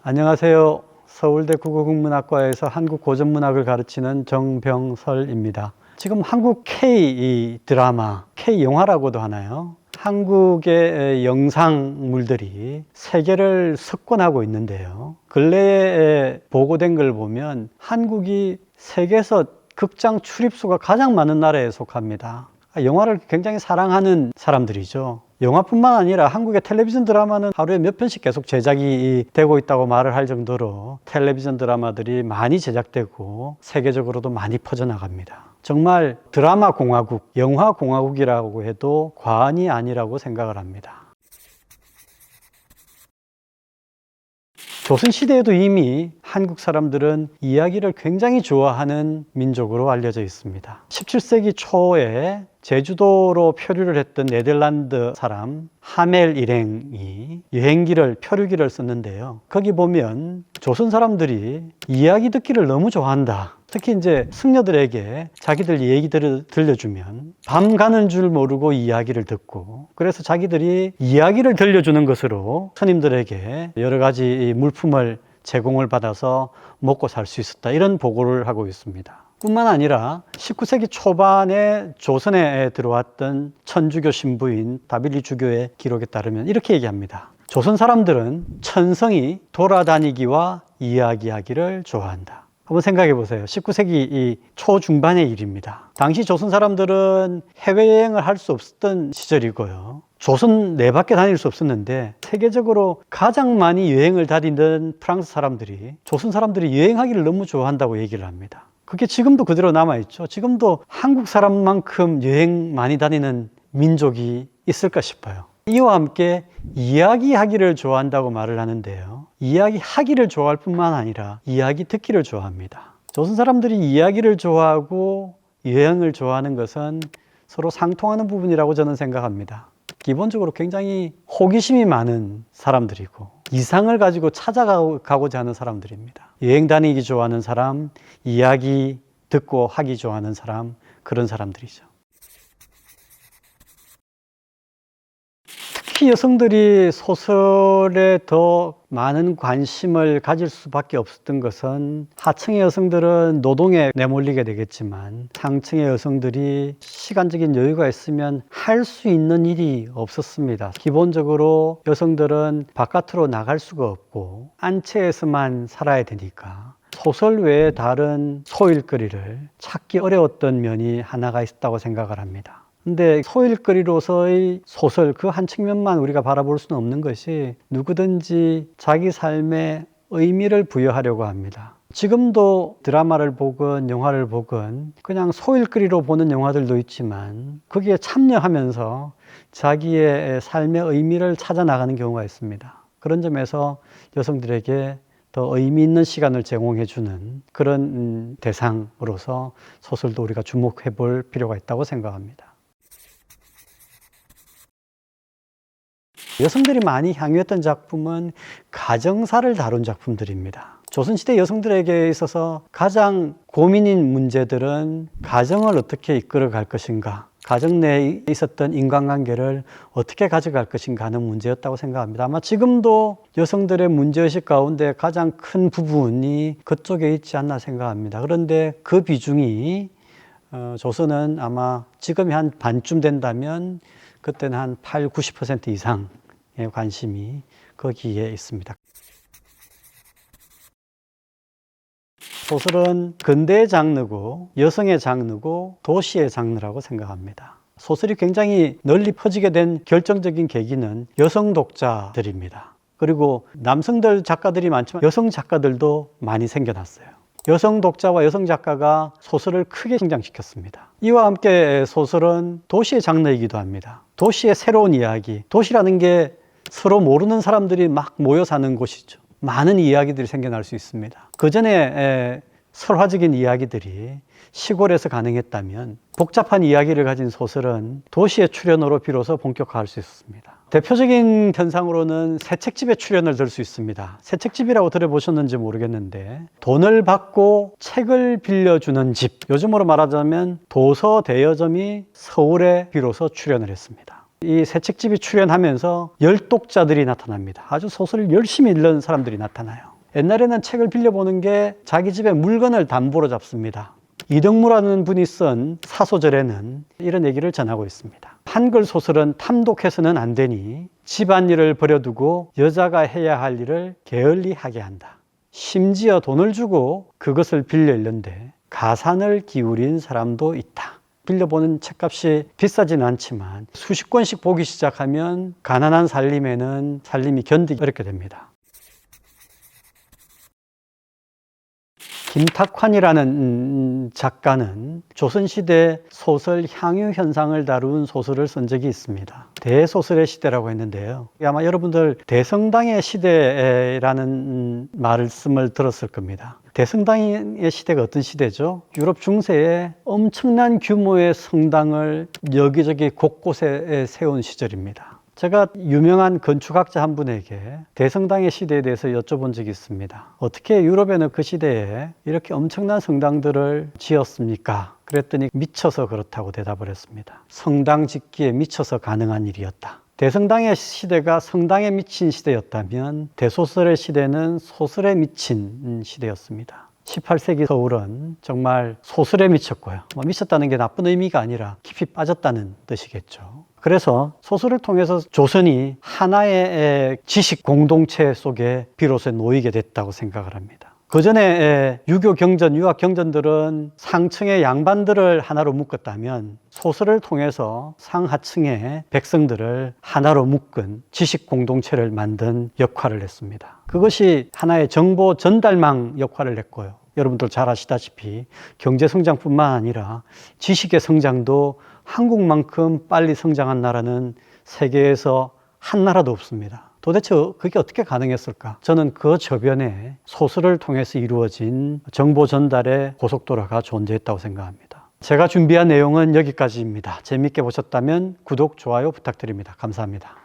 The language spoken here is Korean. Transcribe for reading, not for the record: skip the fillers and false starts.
안녕하세요. 서울대 국어국문학과에서 한국 고전문학을 가르치는 정병설입니다. 지금 한국 K 드라마, K 영화라고도 하나요? 한국의 영상물들이 세계를 석권하고 있는데요. 근래에 보고된 걸 보면 한국이 세계에서 극장 출입수가 가장 많은 나라에 속합니다. 영화를 굉장히 사랑하는 사람들이죠. 영화뿐만 아니라 한국의 텔레비전 드라마는 하루에 몇 편씩 계속 제작이 되고 있다고 말을 할 정도로 텔레비전 드라마들이 많이 제작되고 세계적으로도 많이 퍼져나갑니다. 정말 드라마 공화국, 영화 공화국이라고 해도 과언이 아니라고 생각을 합니다. 조선시대에도 이미 한국 사람들은 이야기를 굉장히 좋아하는 민족으로 알려져 있습니다. 17세기 초에 제주도로 표류를 했던 네덜란드 사람 하멜 일행이 여행기를, 표류기를 썼는데요. 거기 보면 조선 사람들이 이야기 듣기를 너무 좋아한다. 특히 이제 승려들에게 자기들 얘기들을 들려주면 밤 가는 줄 모르고 이야기를 듣고, 그래서 자기들이 이야기를 들려주는 것으로 스님들에게 여러 가지 물품을 제공을 받아서 먹고 살 수 있었다, 이런 보고를 하고 있습니다. 뿐만 아니라 19세기 초반에 조선에 들어왔던 천주교 신부인 다빌리 주교의 기록에 따르면 이렇게 얘기합니다. 조선 사람들은 천성이 돌아다니기와 이야기하기를 좋아한다. 한번 생각해 보세요. 19세기 초중반의 일입니다. 당시 조선 사람들은 해외여행을 할 수 없었던 시절이고요. 조선 내밖에 다닐 수 없었는데 세계적으로 가장 많이 여행을 다니던 프랑스 사람들이 조선 사람들이 여행하기를 너무 좋아한다고 얘기를 합니다. 그게 지금도 그대로 남아있죠. 지금도 한국 사람만큼 여행 많이 다니는 민족이 있을까 싶어요. 이와 함께 이야기하기를 좋아한다고 말을 하는데요. 이야기하기를 좋아할 뿐만 아니라 이야기 듣기를 좋아합니다. 조선 사람들이 이야기를 좋아하고 여행을 좋아하는 것은 서로 상통하는 부분이라고 저는 생각합니다. 기본적으로 굉장히 호기심이 많은 사람들이고 이상을 가지고 찾아가고자 하는 사람들입니다. 여행 다니기 좋아하는 사람, 이야기 듣고 하기 좋아하는 사람, 그런 사람들이죠. 특히 여성들이 소설에 더 많은 관심을 가질 수밖에 없었던 것은 하층의 여성들은 노동에 내몰리게 되겠지만 상층의 여성들이 시간적인 여유가 있으면 할 수 있는 일이 없었습니다. 기본적으로 여성들은 바깥으로 나갈 수가 없고 안채에서만 살아야 되니까 소설 외에 다른 소일거리를 찾기 어려웠던 면이 하나가 있었다고 생각을 합니다. 근데 소일거리로서의 소설, 그 한 측면만 우리가 바라볼 수는 없는 것이 누구든지 자기 삶에 의미를 부여하려고 합니다. 지금도 드라마를 보건 영화를 보건 그냥 소일거리로 보는 영화들도 있지만 거기에 참여하면서 자기의 삶의 의미를 찾아 나가는 경우가 있습니다. 그런 점에서 여성들에게 더 의미 있는 시간을 제공해주는 그런 대상으로서 소설도 우리가 주목해 볼 필요가 있다고 생각합니다. 여성들이 많이 향유했던 작품은 가정사를 다룬 작품들입니다. 조선시대 여성들에게 있어서 가장 고민인 문제들은 가정을 어떻게 이끌어갈 것인가, 가정 내에 있었던 인간관계를 어떻게 가져갈 것인가 하는 문제였다고 생각합니다. 아마 지금도 여성들의 문제의식 가운데 가장 큰 부분이 그쪽에 있지 않나 생각합니다. 그런데 그 비중이 조선은 아마 지금이 한 반쯤 된다면 그때는 한 8, 90% 이상의 관심이 거기에 있습니다. 소설은 근대의 장르고 여성의 장르고 도시의 장르라고 생각합니다. 소설이 굉장히 널리 퍼지게 된 결정적인 계기는 여성 독자들입니다. 그리고 남성들 작가들이 많지만 여성 작가들도 많이 생겨났어요. 여성 독자와 여성 작가가 소설을 크게 성장시켰습니다. 이와 함께 소설은 도시의 장르이기도 합니다. 도시의 새로운 이야기, 도시라는 게 서로 모르는 사람들이 막 모여 사는 곳이죠. 많은 이야기들이 생겨날 수 있습니다. 그 전에 설화적인 이야기들이 시골에서 가능했다면 복잡한 이야기를 가진 소설은 도시의 출연으로 비로소 본격화할 수 있었습니다. 대표적인 현상으로는 새책집의 출연을 들 수 있습니다. 새책집이라고 들어보셨는지 모르겠는데 돈을 받고 책을 빌려주는 집, 요즘으로 말하자면 도서 대여점이 서울에 비로소 출연을 했습니다. 이 새책집이 출연하면서 열독자들이 나타납니다. 아주 소설을 열심히 읽는 사람들이 나타나요. 옛날에는 책을 빌려보는 게 자기 집에 물건을 담보로 잡습니다. 이덕무라는 분이 쓴 사소절에는 이런 얘기를 전하고 있습니다. 한글 소설은 탐독해서는 안 되니 집안일을 버려두고 여자가 해야 할 일을 게을리 하게 한다. 심지어 돈을 주고 그것을 빌려 읽는데 가산을 기울인 사람도 있다. 빌려보는 책값이 비싸지는 않지만 수십 권씩 보기 시작하면 가난한 살림에는 살림이 견디기 어렵게 됩니다. 김탁환이라는 작가는 조선시대 소설 향유 현상을 다룬 소설을 쓴 적이 있습니다. 대소설의 시대라고 했는데요. 아마 여러분들 대성당의 시대라는 말씀을 들었을 겁니다. 대성당의 시대가 어떤 시대죠? 유럽 중세에 엄청난 규모의 성당을 여기저기 곳곳에 세운 시절입니다. 제가 유명한 건축학자 한 분에게 대성당의 시대에 대해서 여쭤본 적이 있습니다. 어떻게 유럽에는 그 시대에 이렇게 엄청난 성당들을 지었습니까? 그랬더니 미쳐서 그렇다고 대답을 했습니다. 성당 짓기에 미쳐서 가능한 일이었다. 대성당의 시대가 성당에 미친 시대였다면 대소설의 시대는 소설에 미친 시대였습니다. 18세기 서울은 정말 소설에 미쳤고요. 미쳤다는 게 나쁜 의미가 아니라 깊이 빠졌다는 뜻이겠죠. 그래서 소설을 통해서 조선이 하나의 지식 공동체 속에 비로소 놓이게 됐다고 생각을 합니다. 그 전에 유교 경전, 유학 경전들은 상층의 양반들을 하나로 묶었다면 소설을 통해서 상하층의 백성들을 하나로 묶은 지식 공동체를 만든 역할을 했습니다. 그것이 하나의 정보 전달망 역할을 했고요. 여러분들 잘 아시다시피 경제 성장뿐만 아니라 지식의 성장도 한국만큼 빨리 성장한 나라는 세계에서 한 나라도 없습니다. 도대체 그게 어떻게 가능했을까? 저는 그 저변에 소설을 통해서 이루어진 정보 전달의 고속도로가 존재했다고 생각합니다. 제가 준비한 내용은 여기까지입니다. 재미있게 보셨다면 구독, 좋아요 부탁드립니다. 감사합니다.